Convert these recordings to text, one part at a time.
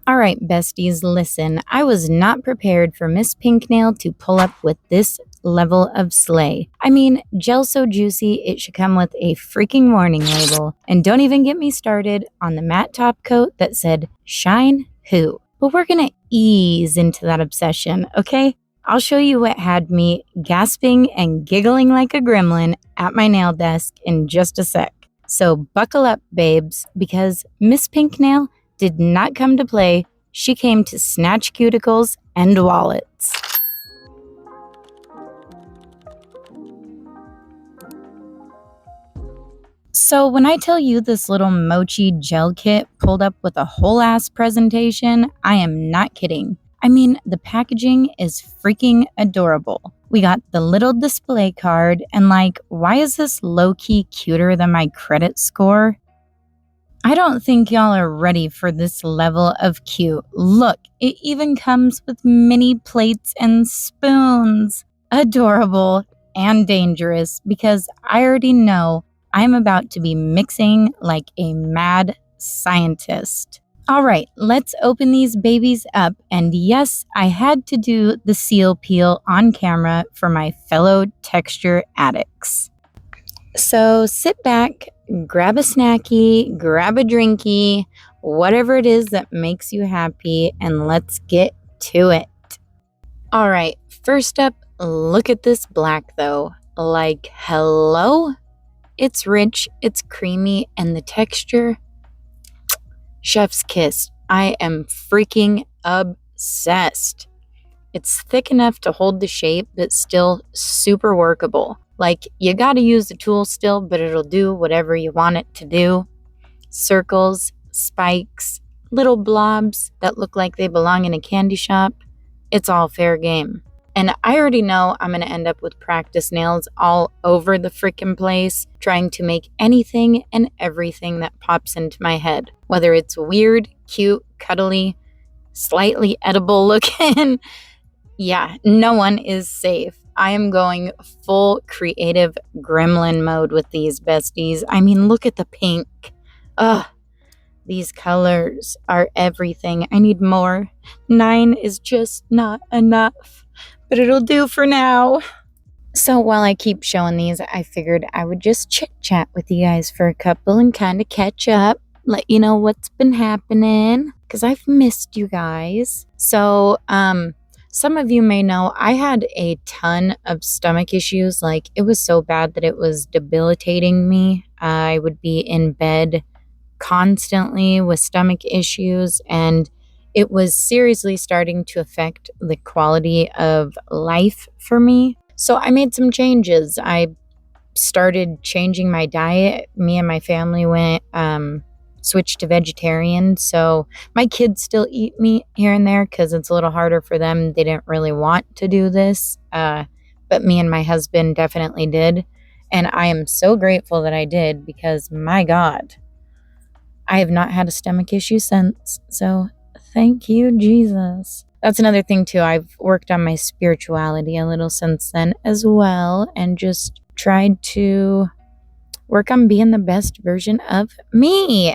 All right, besties, listen. I was not prepared for Miss Pinknail to pull up with this level of slay. I mean, gel so juicy, it should come with a freaking warning label. And don't even get me started on the matte top coat that said, Shine Who. But we're gonna ease into that obsession, okay? I'll show you what had me gasping and giggling like a gremlin at my nail desk in just a sec. So buckle up, babes, because Miss Pinknail did not come to play. She came to snatch cuticles and wallets. So when I tell you this little Mochi Gel kit pulled up with a whole ass presentation, I am not kidding. I mean, the packaging is freaking adorable. We got the little display card, and like, why is this low-key cuter than my credit score? I don't think y'all are ready for this level of cute. Look, it even comes with mini plates and spoons. Adorable and dangerous, because I already know I'm about to be mixing like a mad scientist. All right, let's open these babies up. And yes, I had to do the seal peel on camera for my fellow texture addicts. So sit back, grab a snacky, grab a drinky, whatever it is that makes you happy, and let's get to it. All right, first up, look at this black though. Like, hello? It's rich, it's creamy, and the texture, chef's kiss. I am freaking obsessed. It's thick enough to hold the shape, but still super workable. Like, you gotta use the tool still, but it'll do whatever you want it to do. Circles, spikes, little blobs that look like they belong in a candy shop. It's all fair game. And I already know I'm gonna end up with practice nails all over the frickin' place, trying to make anything and everything that pops into my head. Whether it's weird, cute, cuddly, slightly edible looking. Yeah, no one is safe. I am going full creative gremlin mode with these besties. I mean, look at the pink. Ugh, these colors are everything. I need more. 9 is just not enough, but it'll do for now. So while I keep showing these, I figured I would just chit-chat with you guys for a couple and kind of catch up, let you know what's been happening, because I've missed you guys. So, some of you may know I had a ton of stomach issues. Like, it was so bad that it was debilitating me. I would be in bed constantly with stomach issues, and it was seriously starting to affect the quality of life for me. So I made some changes. I started changing my diet. Me and my family went switched to vegetarian. So my kids still eat meat here and there because it's a little harder for them. They didn't really want to do this, but me and my husband definitely did. And I am so grateful that I did, because my God, I have not had a stomach issue since. So thank you, Jesus. That's another thing too. I've worked on my spirituality a little since then as well, and just tried to work on being the best version of me.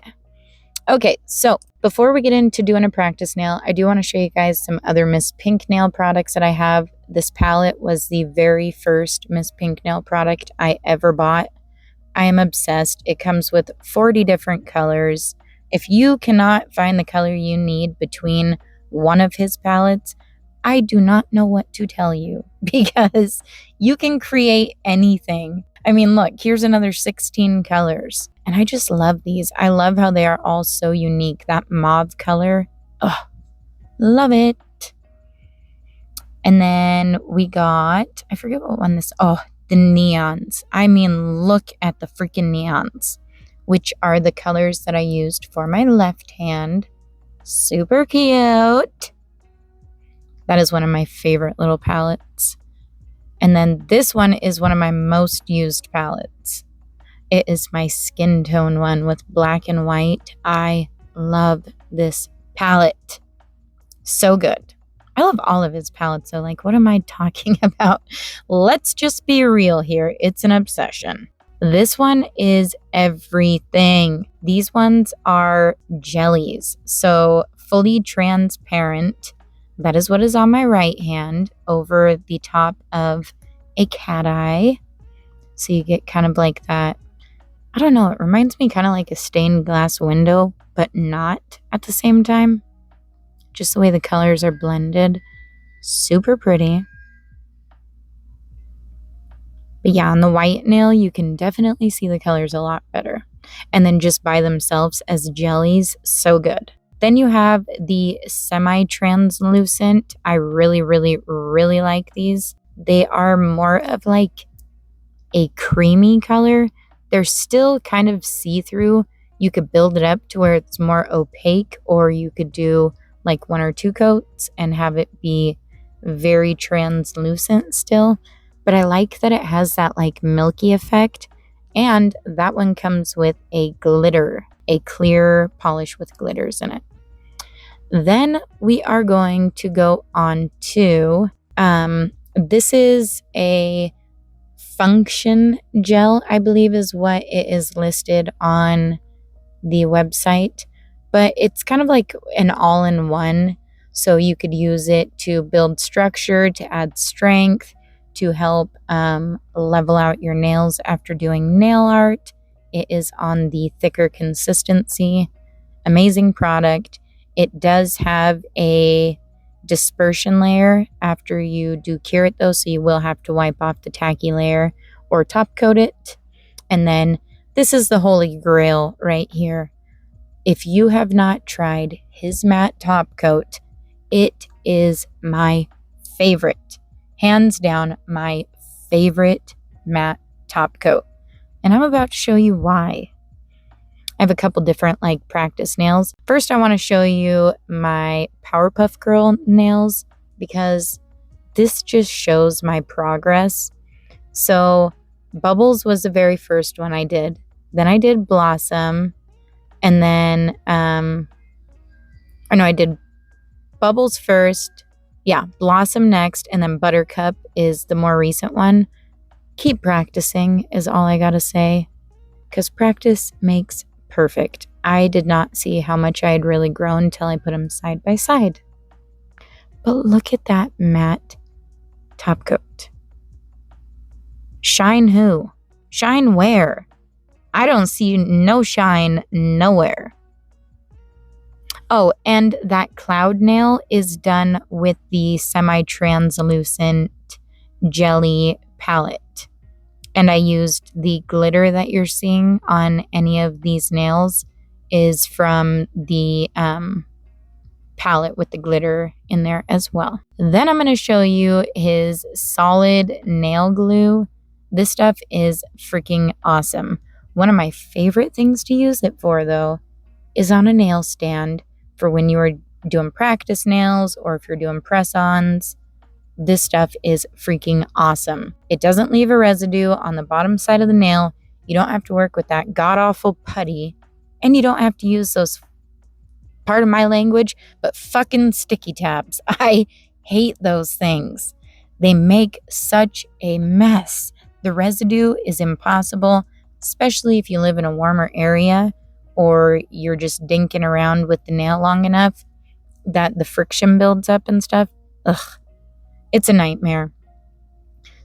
Okay, so before we get into doing a practice nail, I do want to show you guys some other Miss Pinknail products that I have. This palette was the very first Miss Pinknail product I ever bought. I am obsessed. It comes with 40 different colors. If you cannot find the color you need between one of his palettes, I do not know what to tell you, because you can create anything. I mean, look, here's another 16 colors. And I just love these. I love how they are all so unique. That mauve color, oh, love it. And then we got, I forget what one this, oh, the neons. I mean, look at the freaking neons, which are the colors that I used for my left hand. Super cute. That is one of my favorite little palettes. And then this one is one of my most used palettes. It is my skin tone one with black and white. I love this palette. So good. I love all of his palettes, so like, what am I talking about? Let's just be real here. It's an obsession. This one is everything. These ones are jellies. So fully transparent. That is what is on my right hand over the top of a cat eye. So you get kind of like that, I don't know, it reminds me kind of like a stained glass window, but not at the same time. Just the way the colors are blended. Super pretty. But yeah, on the white nail, you can definitely see the colors a lot better. And then just by themselves as jellies, so good. Then you have the semi-translucent. I really, really, really like these. They are more of like a creamy color. They're still kind of see-through. You could build it up to where it's more opaque, or you could do like 1 or 2 coats and have it be very translucent still. But I like that it has that like milky effect. And that one comes with a glitter, a clear polish with glitters in it. Then we are going to go on to, this is a function gel, I believe is what it is listed on the website. But it's kind of like an all-in-one. So you could use it to build structure, to add strength, to help level out your nails after doing nail art. It is on the thicker consistency. Amazing product. It does have a dispersion layer after you do cure it though, so you will have to wipe off the tacky layer or top coat it. And then this is the holy grail right here. If you have not tried his matte top coat, it is my favorite. Hands down, my favorite matte top coat. And I'm about to show you why. I have a couple different like practice nails. First, I want to show you my Powerpuff Girl nails because this just shows my progress. So Bubbles was the very first one I did. Then I did Blossom. And then, I did Bubbles first. Yeah, Blossom next, and then Buttercup is the more recent one. Keep practicing is all I gotta say, because practice makes perfect. I did not see how much I had really grown until I put them side by side. But look at that matte top coat. Shine who? Shine where? I don't see no shine nowhere. Oh, and that cloud nail is done with the semi-translucent jelly palette. And I used the glitter that you're seeing on any of these nails is from the palette with the glitter in there as well. Then I'm going to show you his solid nail glue. This stuff is freaking awesome. One of my favorite things to use it for, though, is on a nail stand for when you are doing practice nails or if you're doing press-ons. This stuff is freaking awesome. It doesn't leave a residue on the bottom side of the nail. You don't have to work with that god-awful putty, and you don't have to use those, part of my language, but fucking sticky tabs. I hate those things. They make such a mess. The residue is impossible, especially if you live in a warmer area or you're just dinking around with the nail long enough that the friction builds up and stuff. Ugh, it's a nightmare.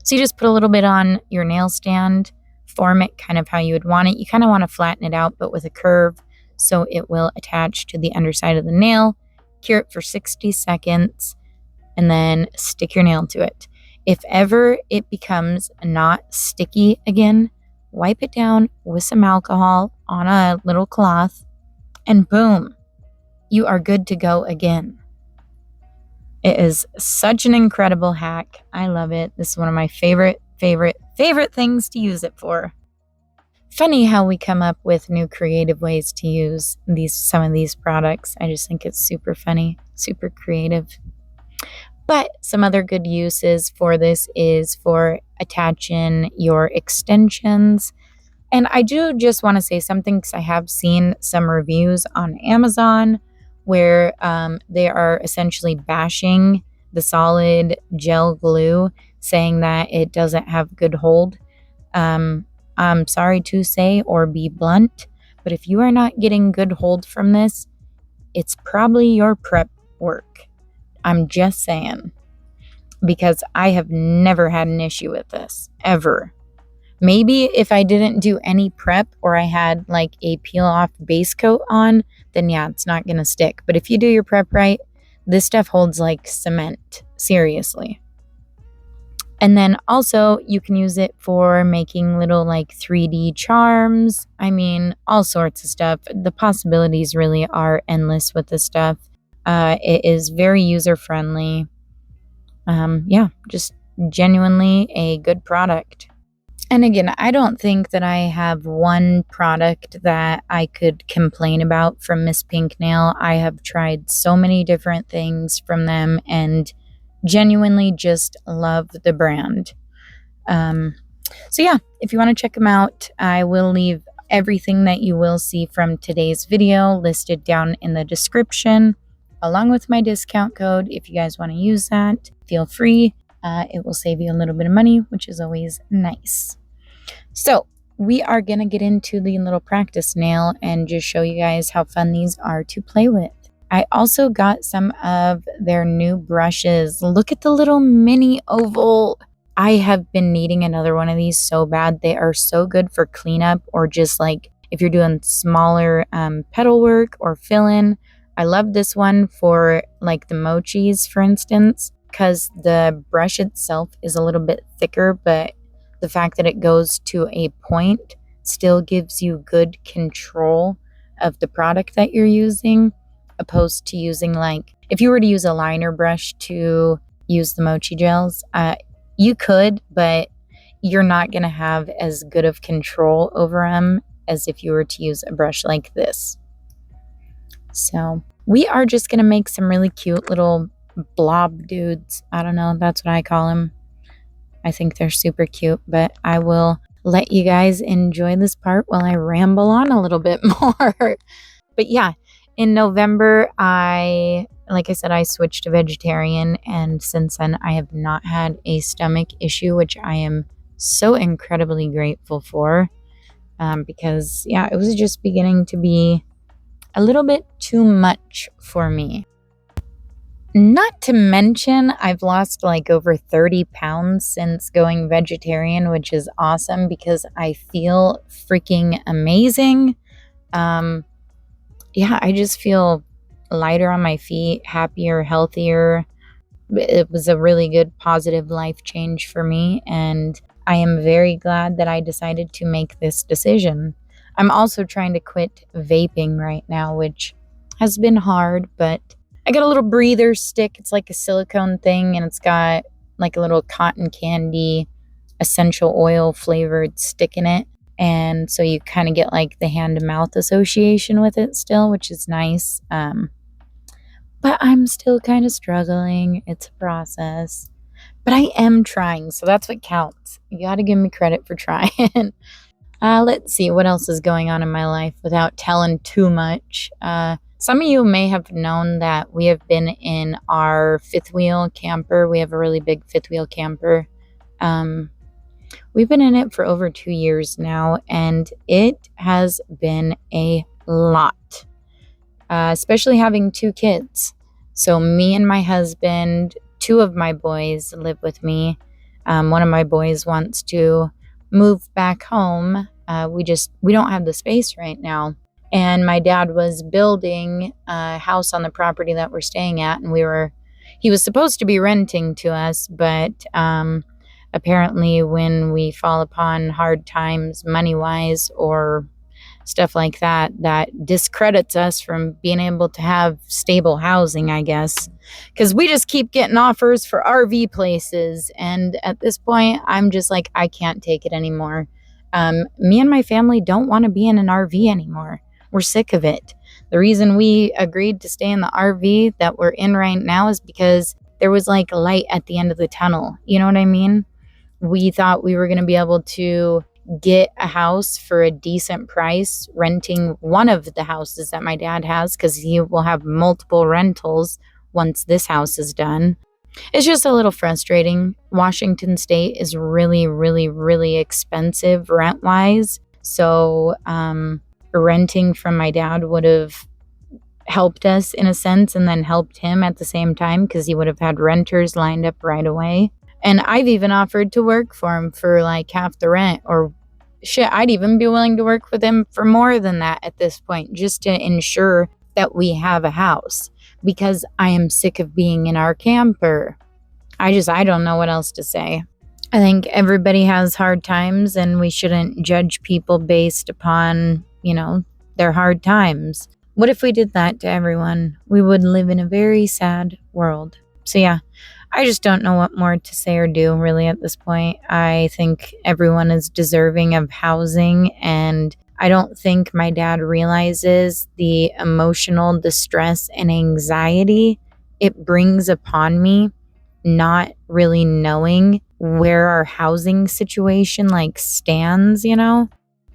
So you just put a little bit on your nail stand, form it kind of how you would want it. You kind of want to flatten it out, but with a curve so it will attach to the underside of the nail. Cure it for 60 seconds and then stick your nail to it. If ever it becomes not sticky again, wipe it down with some alcohol on a little cloth, and boom, you are good to go again. It is such an incredible hack. I love it. This is one of my favorite things to use it for. Funny how we come up with new creative ways to use some of these products. I just think it's super funny, super creative. But some other good uses for this is for attaching your extensions. And I do just want to say something because I have seen some reviews on Amazon where they are essentially bashing the solid gel glue, saying that it doesn't have good hold. I'm sorry to say or be blunt, but if you are not getting good hold from this, it's probably your prep work. I'm just saying, because I have never had an issue with this, ever. Maybe if I didn't do any prep or I had like a peel off base coat on, then yeah, it's not going to stick. But if you do your prep right, this stuff holds like cement, seriously. And then also you can use it for making little like 3D charms. I mean, all sorts of stuff. The possibilities really are endless with this stuff. It is very user friendly. Yeah, just genuinely a good product. And again, I don't think that I have one product that I could complain about from Miss Pink Nail. I have tried so many different things from them and genuinely just love the brand. So yeah, if you want to check them out, I will leave everything that you will see from today's video listed down in the description, along with my discount code. If you guys want to use that, feel free. It will save you a little bit of money, which is always nice. So we are going to get into the little practice nail and just show you guys how fun these are to play with. I also got some of their new brushes. Look at the little mini oval. I have been needing another one of these so bad. They are so good for cleanup or just like if you're doing smaller petal work or fill-in. I love this one for like the mochis, for instance, because the brush itself is a little bit thicker, but the fact that it goes to a point still gives you good control of the product that you're using, opposed to using like, if you were to use a liner brush to use the mochi gels, you could, but you're not going to have as good of control over them as if you were to use a brush like this. So we are just going to make some really cute little blob dudes. I don't know, that's what I call them. I think they're super cute, but I will let you guys enjoy this part while I ramble on a little bit more. But yeah, in November, like I said, I switched to vegetarian, and since then I have not had a stomach issue, which I am so incredibly grateful for, because yeah, it was just beginning to be a little bit too much for me. Not to mention, I've lost like over 30 pounds since going vegetarian, which is awesome because I feel freaking amazing. Yeah, I just feel lighter on my feet, happier, healthier. It was a really good positive life change for me, and I am very glad that I decided to make this decision. I'm also trying to quit vaping right now, which has been hard, but I got a little breather stick. It's like a silicone thing, and it's got like a little cotton candy essential oil flavored stick in it. And so you kind of get like the hand to mouth association with it still, which is nice. But I'm still kind of struggling. It's a process. But I am trying, so that's what counts. You got to give me credit for trying. Let's see what else is going on in my life without telling too much. Some of you may have known that we have been in our fifth wheel camper. We have a really big fifth wheel camper. We've been in it for over 2 years now, and it has been a lot, especially having 2 kids. So me and my husband, 2 of my boys live with me. One of my boys wants to move back home. We don't have the space right now. And my dad was building a house on the property that we're staying at, and he was supposed to be renting to us, but apparently when we fall upon hard times money-wise or stuff like that, that discredits us from being able to have stable housing, I guess, because we just keep getting offers for RV places, and at this point I'm just like, I can't take it anymore. Me and my family don't want to be in an RV anymore. We're sick of it. The reason we agreed to stay in the RV that we're in right now is because there was like light at the end of the tunnel. You know what I mean? We thought we were going to be able to get a house for a decent price, renting one of the houses that my dad has, because he will have multiple rentals once this house is done. It's just a little frustrating. Washington State is really, really, really expensive rent-wise. So renting from my dad would have helped us in a sense and then helped him at the same time because he would have had renters lined up right away. And I've even offered to work for him for like half the rent, or shit, I'd even be willing to work with him for more than that at this point, just to ensure that we have a house, because I am sick of being in our camper. I don't know what else to say. I think everybody has hard times and we shouldn't judge people based upon, their hard times. What if we did that to everyone? We would live in a very sad world. So yeah, I just don't know what more to say or do really at this point. I think everyone is deserving of housing, and I don't think my dad realizes the emotional distress and anxiety it brings upon me, not really knowing where our housing situation stands.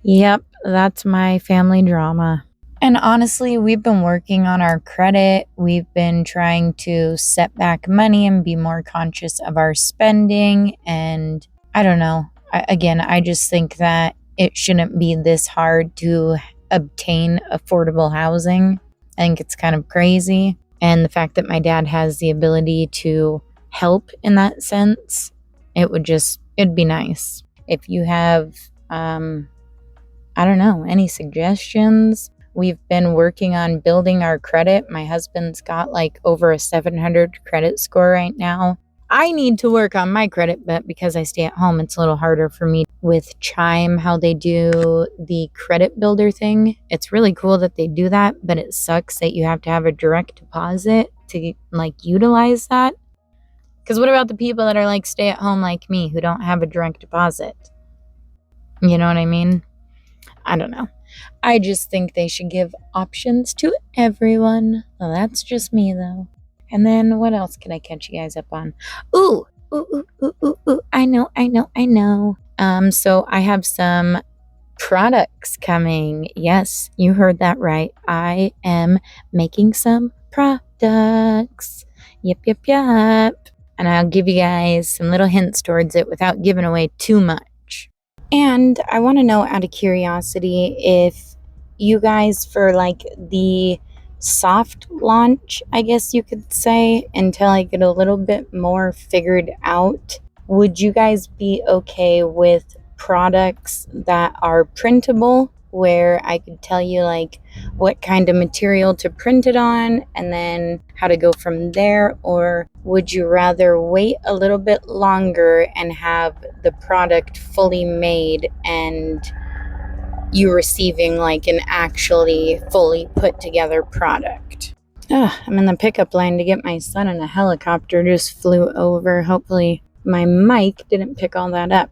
Yep, that's my family drama. And honestly, we've been working on our credit. We've been trying to set back money and be more conscious of our spending. And I don't know. I just think that it shouldn't be this hard to obtain affordable housing. I think it's kind of crazy. And the fact that my dad has the ability to help in that sense, it'd be nice. If you have, any suggestions. We've been working on building our credit. My husband's got over a 700 credit score right now. I need to work on my credit, but because I stay at home, it's a little harder for me. With Chime, how they do the credit builder thing, it's really cool that they do that, but it sucks that you have to have a direct deposit to utilize that. Because what about the people that are stay at home like me who don't have a direct deposit? You know what I mean? I don't know. I just think they should give options to everyone. Well, that's just me, though. And then what else can I catch you guys up on? Ooh. I know. So I have some products coming. Yes, you heard that right. I am making some products. Yep. And I'll give you guys some little hints towards it without giving away too much. And I want to know, out of curiosity, if you guys, for the soft launch, I guess you could say, until I get a little bit more figured out, would you guys be okay with products that are printable, where I could tell you what kind of material to print it on and then how to go from there? Or would you rather wait a little bit longer and have the product fully made and you receiving an actually fully put together product? I'm in the pickup line to get my son, and a helicopter just flew over. Hopefully my mic didn't pick all that up.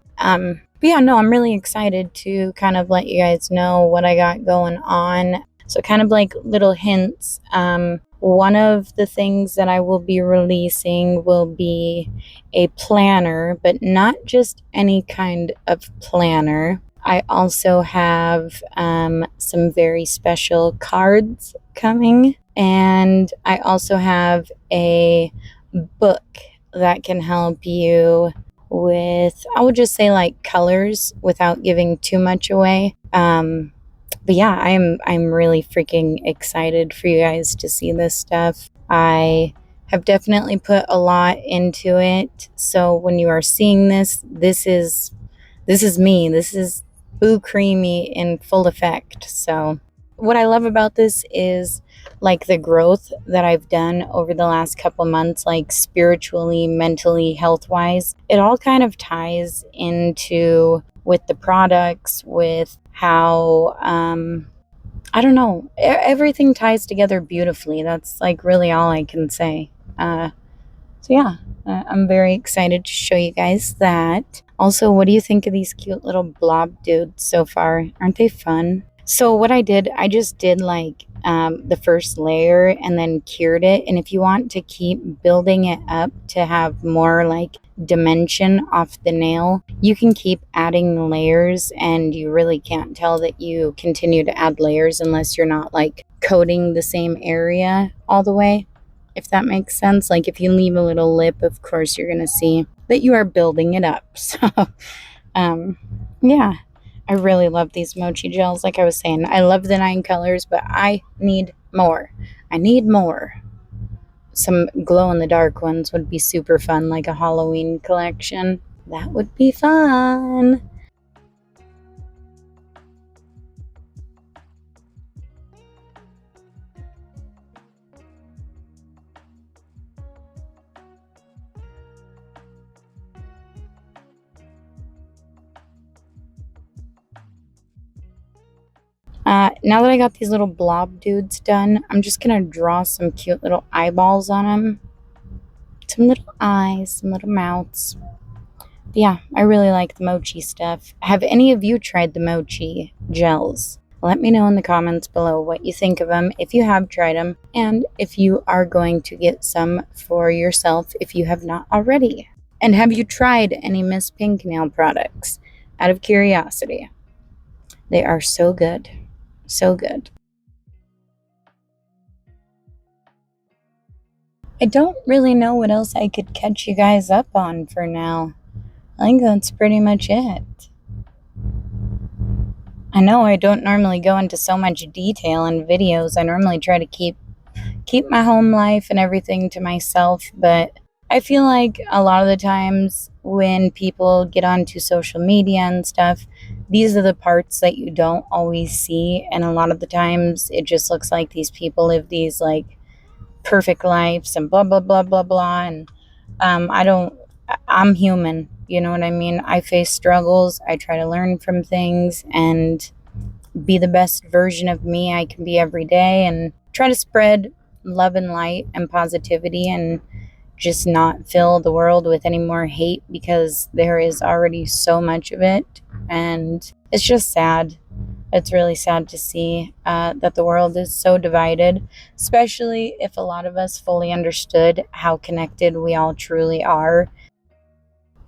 But yeah, no, I'm really excited to kind of let you guys know what I got going on. So kind of little hints. One of the things that I will be releasing will be a planner, but not just any kind of planner. I also have some very special cards coming, and I also have a book that can help you with, I would just say colors without giving too much away. But yeah, I'm really freaking excited for you guys to see this stuff. I have definitely put a lot into it. So when you are seeing this is me. This is Boo Creamy in full effect. So what I love about this is the growth that I've done over the last couple months, spiritually, mentally, health-wise. It all kind of ties into with the products, with how, I don't know, everything ties together beautifully. That's really all I can say. So yeah, I'm very excited to show you guys that. Also, what do you think of these cute little blob dudes so far? Aren't they fun? So what I just did the first layer and then cured it. And if you want to keep building it up to have more dimension off the nail, you can keep adding layers, and you really can't tell that you continue to add layers unless you're not coating the same area all the way, if that makes sense. If you leave a little lip, of course you're gonna see that you are building it up. So yeah, I really love these Mochi gels. Like I was saying, I love the 9 colors, but I need more. I need more. Some glow-in-the-dark ones would be super fun, like a Halloween collection. That would be fun. Now that I got these little blob dudes done, I'm just gonna draw some cute little eyeballs on them. Some little eyes, some little mouths. But yeah, I really like the mochi stuff. Have any of you tried the mochi gels? Let me know in the comments below what you think of them, if you have tried them, and if you are going to get some for yourself if you have not already. And have you tried any Miss Pink nail products? Out of curiosity. They are so good. So good. I don't really know what else I could catch you guys up on for now. I think that's pretty much it. I know I don't normally go into so much detail in videos. I normally try to keep my home life and everything to myself, but I feel like a lot of the times when people get onto social media and stuff, these are the parts that you don't always see, and a lot of the times it just looks like these people live these like perfect lives and blah blah blah blah blah, and I'm human, you know what I mean? I face struggles. I try to learn from things and be the best version of me I can be every day, and try to spread love and light and positivity, and just not fill the world with any more hate, because there is already so much of it. And it's just sad. It's really sad to see that the world is so divided, especially if a lot of us fully understood how connected we all truly are.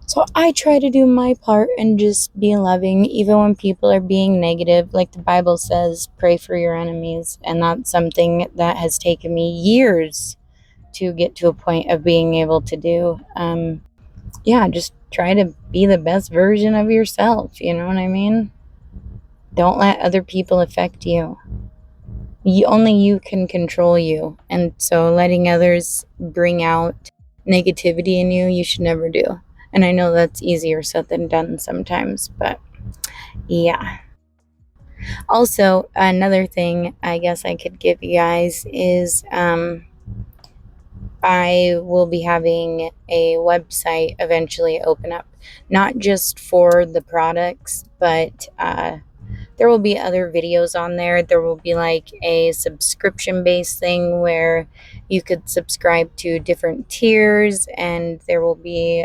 So I try to do my part and just be loving, even when people are being negative. Like the Bible says, pray for your enemies. And that's something that has taken me years to get to a point of being able to do. Yeah, just try to be the best version of yourself. You know what I mean? Don't let other people affect you. Only you can control you. And so letting others bring out negativity in you, you should never do. And I know that's easier said than done sometimes, but yeah. Also, another thing I guess I could give you guys is I will be having a website eventually open up, not just for the products, but there will be other videos on there. There will be like a subscription based thing where you could subscribe to different tiers, and there will be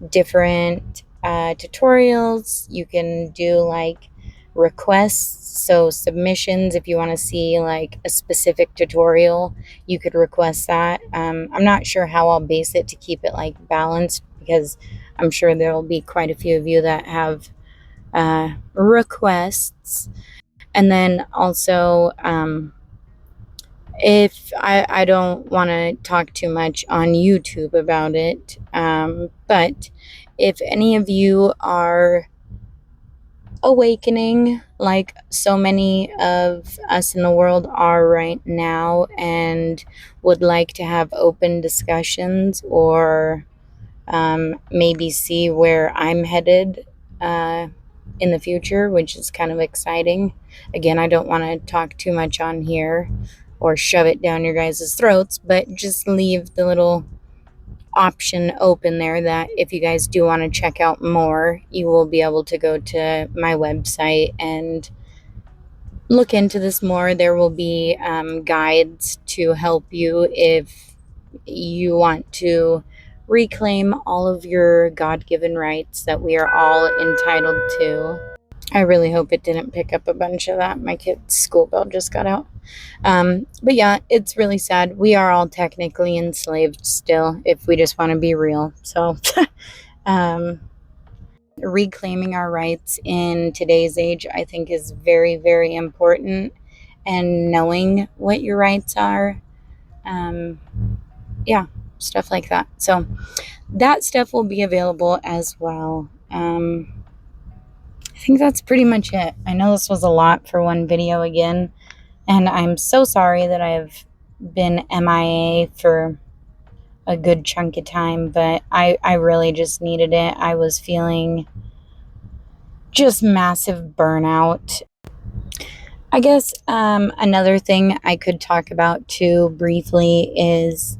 different tutorials. You can do like requests, so submissions. If you want to see like a specific tutorial, you could request that. I'm not sure how I'll base it to keep it like balanced, because I'm sure there will be quite a few of you that have requests. And then also, if I don't want to talk too much on YouTube about it, but if any of you are awakening like so many of us in the world are right now, and would like to have open discussions, or maybe see where I'm headed in the future, which is kind of exciting. Again, I don't want to talk too much on here or shove it down your guys' throats, but just leave the little option open there that if you guys do want to check out more, you will be able to go to my website and look into this more. There will be guides to help you if you want to reclaim all of your God-given rights that we are all entitled to. I really hope it didn't pick up a bunch of that. My kid's school bell just got out. But yeah, it's really sad. We are all technically enslaved still, if we just want to be real. So, reclaiming our rights in today's age, I think, is very, very important. And knowing what your rights are, yeah, stuff like that. So that stuff will be available as well. I think that's pretty much it. I know this was a lot for one video again, And I'm so sorry that I've been MIA for a good chunk of time, but I really just needed it. I was feeling just massive burnout. I guess another thing I could talk about too briefly is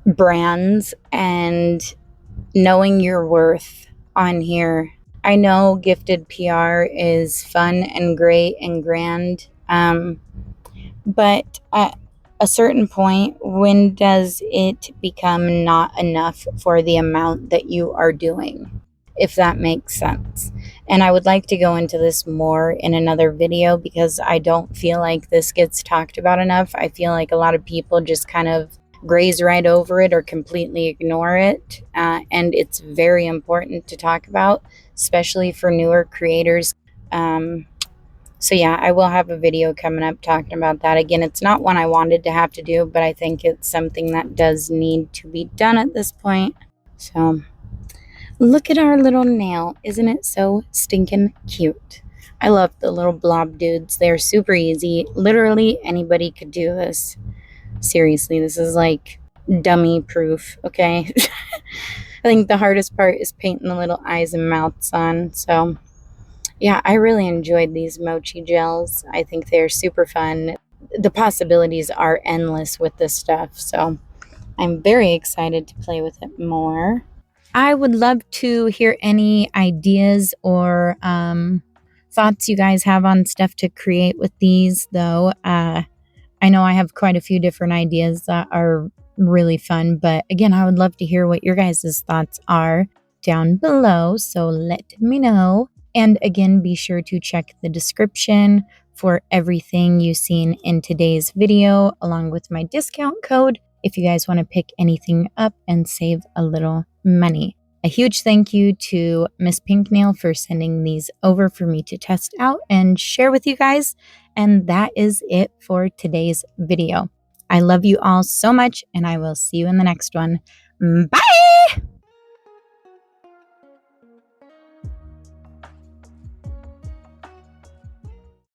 brands and knowing your worth on here. I know gifted PR is fun and great and grand, but at a certain point, when does it become not enough for the amount that you are doing? If that makes sense. And I would like to go into this more in another video because I don't feel like this gets talked about enough. I feel like a lot of people just kind of graze right over it or completely ignore it. And it's very important to talk about, especially for newer creators. So yeah, I will have a video coming up talking about that. Again, it's not one I wanted to have to do, but I think it's something that does need to be done at this point. So look at our little nail. Isn't it so stinking cute? I love the little blob dudes. They're super easy. Literally anybody could do this. Seriously, this is like dummy proof, okay? I think the hardest part is painting the little eyes and mouths on. So yeah, I really enjoyed these mochi gels. I think they're super fun. The possibilities are endless with this stuff. So I'm very excited to play with it more. I would love to hear any ideas or thoughts you guys have on stuff to create with these, though. I know I have quite a few different ideas that are really fun, but again, I would love to hear what your guys' thoughts are down below, so let me know. And again, be sure to check the description for everything you've seen in today's video, along with my discount code if you guys want to pick anything up and save a little money. A huge thank you to Miss Pink Nail for sending these over for me to test out and share with you guys. And that is it for today's video. I love you all so much, and I will see you in the next one. Bye!